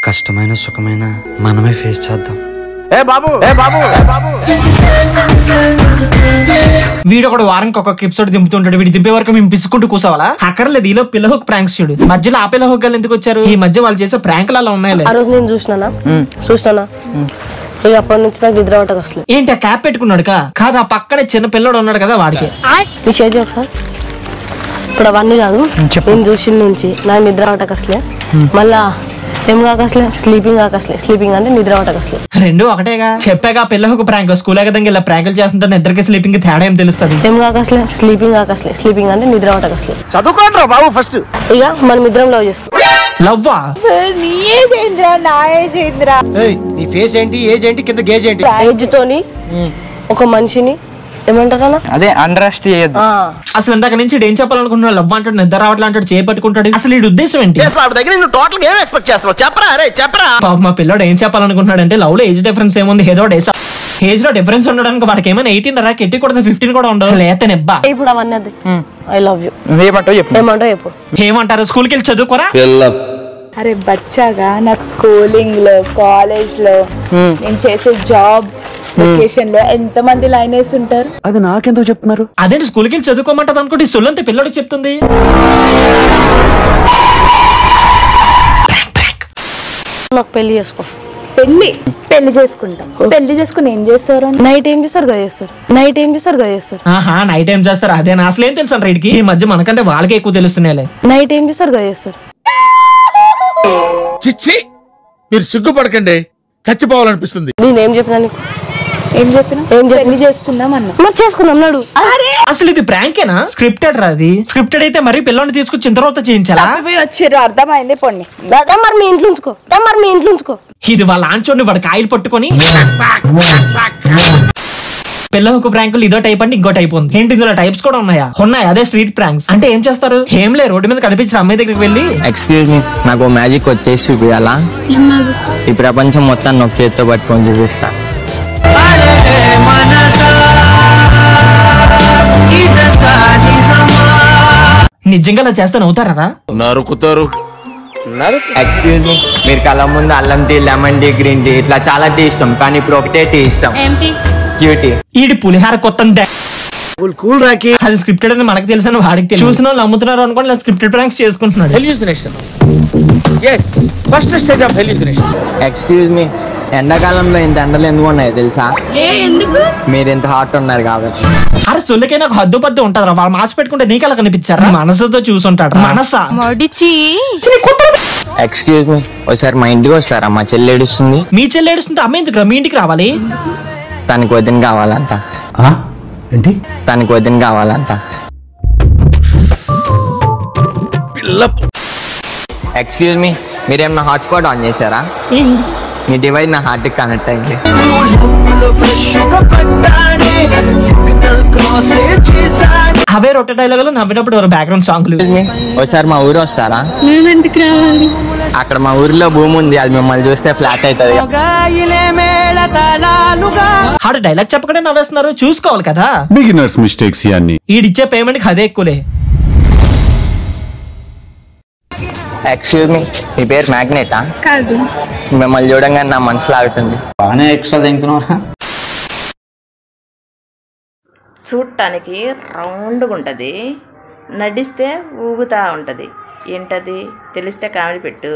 కష్టమైన సుఖమైన మనమే ఫేస్ చేద్దాం. వీడు ఒకడు వారానికి ఒక్కొక్క ఎపిసోడ్ దింపుతుంటాడు. వీడు దింపే వరకు మేము పిసుకుంటూ కూర్చోవాలా? అక్కర్లేదు, ఈలో పిల్లహోక్ ప్రాంక్స్ చూడు. మధ్యలో ఆ పిల్లహోక్ గారు ఎందుకు వచ్చారు? ఈ మధ్య వాళ్ళు చేసే ప్రాంకులు అలా ఉన్నాయి. ఆ రోజు నేను చూసినానా ఇక అప్పటి నుంచి నాకు నిద్ర పట్టక అసలు. ఏంటి ఆ క్యాప్ పెట్టుకున్నాడు కాదు, ఆ పక్కనే చిన్న పిల్లడు ఉన్నాడు కదా వాడికి. నీ చేతి ఒకసారి ఇప్పుడు అవన్నీ కాదు, నేను చూసిన నుంచి నాకు నిద్ర పట్టక అసలే. మళ్ళా ఏం కాకసలే స్లీపింగ్ కాకసలే. స్లీపింగ్ అంటే నిద్ర పట్టకసలే. రెండు ఒకటేగా. చెప్పాగా పిల్లహోక్ ప్రాంక్. స్కూల్ ఎగదంగా ఇలా ప్రాంకులు చేస్తుంటే నిద్రకి స్లీపింగ్ తేడా ఏం తెలుస్తుంది? ఏం కాకసలే స్లీపింగ్ కాకసలే. స్లీపింగ్ అంటే నిద్ర పట్టకసలే. చదువుకోండి బాబు ఫస్ట్. ఇక మనం ఇద్దరం లవ్ చేసుకో. లవ్వా? నీ ఏజ్ ఏంద్రా, నా ఏజ్ ఏంద్రా? నీ ఫేస్ ఏంటి, ఏజ్ ఏంటి, కింద గేజ్ ఏంటి? ఏజ్ తోని ఒక మనిషిని ఏమంటారా అదే అండర్ ఎస్టిమేట్ చేయొద్దు. అసలు ఇందాక నుంచి ఏం చెప్పాలనుకుంటున్నాడు? లవ్ అంటాడు, నిద్ర రావట్లే అంటాడు, చేపట్టుకుంటాడు. అసలు ఈ ఉద్దేశం ఏంటి? టోటల్ ఏం ఎక్స్పెక్ట్ చేస్తావు? చెప్పరా అరే చెప్పరా. పాప మా పిల్లడు ఏం చెప్పాలనుకుంటున్నాడు అంటే లవ్ లో ఏజ్ డిఫరెన్స్ ఏముంది, ఏదో ఏజ్ లో డిఫరెన్స్ ఉండడానికి వాడికి ఏమైనా 18 రా, కెట్టి కూడా 15 కూడా ఉండదు. లేతే నెబ్బా. ఇప్పుడు అవన్నీ అది ఐ లవ్ యూ ఏమంటావు చెప్పు. ఏమంటావు చెప్పు. ఏమంటారు? స్కూల్కి వెళ్ళి చదువుకోరా? అరే బచ్చాగా, నాకు స్కూలింగ్ లో, కాలేజ్ లో, నేను చేసే జాబ్ లొకేషన్ లో ఎంత మంది లైన్ వేసి ఉంటారు. అది నాకెందుకు చెప్తున్నారు? అదేంటి స్కూల్కి వెళ్ళి చదువుకోమంటది అనుకోండి. సొల్లంతే పిల్లడికి చెప్తుంది. నాకు పెళ్లి చేసుకో. పెళ్లి చేసుకుంటాం. పెళ్లి చేసుకుని ఏం చేస్తారు? నైట్ ఏం చేస్తారు కదా చేస్తారు. నైట్ ఏం చేస్తారు కదా చేస్తారు. ఆహా, నైట్ ఏం చేస్తారు? అదేనా? అసలు ఏం తెలుసు రైడ్కి? ఈ మధ్య మనకంటే వాళ్ళకే ఎక్కువ తెలుస్తున్నాయి. నైట్ ఏం చేస్తారు కదా చేస్తారు. చిచ్చి, మీరు సిగ్గుపడకండి, చచ్చిపోవాలనిపిస్తుంది. నేనేం చెప్పినా నీకు? ఏం చెప్పినా? పెళ్లి చేసుకుందాం అన్నా. మరి చేసుకుందాం నాడు. అసలు ఇది ప్రాంకేనా? స్క్రిప్టెడ్ రా? అది స్క్రిప్టెడ్ అయితే మరి పిల్లని తీసుకొచ్చి తర్వాత చేయించాలా? వచ్చారు, అర్థమైంది. పొండి మరి మీ ఇంట్లో ఉంచుకో. మరి మీ ఇంట్లో ఉంచుకో. ఇది వాళ్ళ ఆంచోడిని వాడు కాయలు పట్టుకొని పిల్లలకు ప్రాంకులు ఇదో టైప్ అంటే ఇంకో టైప్ ఉంది. ఏంటి ఇందులో టైప్స్ కూడా ఉన్నాయా? ఉన్నాయి. అదే స్ట్రీట్ ప్రాంక్స్ అంటే ఏం చేస్తారు? ఏం లే, రోడ్డు మీద కనిపించిన అమ్మాయి దగ్గరికి వెళ్ళి ఎక్స్క్యూజ్ మీ, నాకు మ్యాజిక్ వచ్చేసి చూపియాలా? ఈ ప్రపంచం మొత్తాన్ని ఒక చేత్తో పట్టుకొని చూపిస్తా. నిజంగా అలా చేస్తే నవ్వుతారా? నరుకుతారు. ఎక్స్క్యూజ్ మీ, మీరు కళ్ళ ముందు అల్లం tea, lemon tea, green tea ఇట్లా చాలా టీ ఇష్టం, కానీ ఇప్పుడు ఒకటే టీ ఇష్టం. క్యూటీ. ఈడి పులిహార కొత్త కూల్ రాకి. అది స్క్రిప్టెడ్ అని మనకు తెలుసు, వాడికి తెలుసు. చూసిన వాళ్ళు నమ్ముతున్నారు అనుకోండి, స్క్రిప్టెడ్ ప్రాంక్స్ చేసుకుంటున్నాడు. Hallucination. yes, first stage of hallucination. Excuse me, ఎండాకాలంలో ఇంత ఎండలు ఎందుకు ఉన్నాయి తెలుసా? మీరు ఇంత హాట్ ఉన్నారు కాబట్టి. అరే సొల్లికైనా ఒక హద్దు పద్దు ఉంటది. వాళ్ళు మాస్ పెట్టుకుంటే నీకలా కనిపించారా? మనసుతో చూసుంటాడు. మనసా? ఎక్స్క్యూజ్ మీ, ఒకసారి మా ఇంటికి వస్తారా? మా చెల్లి ఏడుస్తుంది. మీ చెల్లి ఏడుస్తుంటే అమ్మ ఎందుకు మీ ఇంటికి రావాలి? తనకు వదిన కావాలంట. ఏంటి? తనకు వదిన కావాలంట. ఎక్స్క్యూజ్ మీ, మీరేమన్నా హాట్స్పాట్ ఆన్ చేశారా? మీ డివైస్ నా హార్ట్ కి కనెక్ట్ అయింది. అవే రొట్టె డైలాగులు నవ్వినప్పుడు ఎవరు బ్యాక్గ్రౌండ్ సాంగ్లు. ఒకసారి మా ఊరు వస్తారా? అక్కడ మా ఊరిలో భూమి ఉంది, అది మిమ్మల్ని చూస్తే ఫ్లాట్ అవుతుంది. హాడు డైలాగ్ చెప్పకుండా నవ్వేస్తున్నారు, చూసుకోవాలి కదా. బిగినర్స్ మిస్టేక్స్ ఇవన్నీ. ఈడిచ్చే పేమెంట్ కి అదే ఎక్కువలే. ఎక్స్క్యూజ్ మీ, మీ పేరు మ్యాగ్నెటా? కాదు. మిమ్మల్ని చూడంగానే నా మనసు లాగుతుంది. బాగానే ఎక్స్ట్రా తింటున్నావా? చూడటానికి రౌండ్గా ఉంటుంది, నడిస్తే ఊగుతూ ఉంటుంది. ఏంటది తెలిస్తే కామెడీ పెట్టు.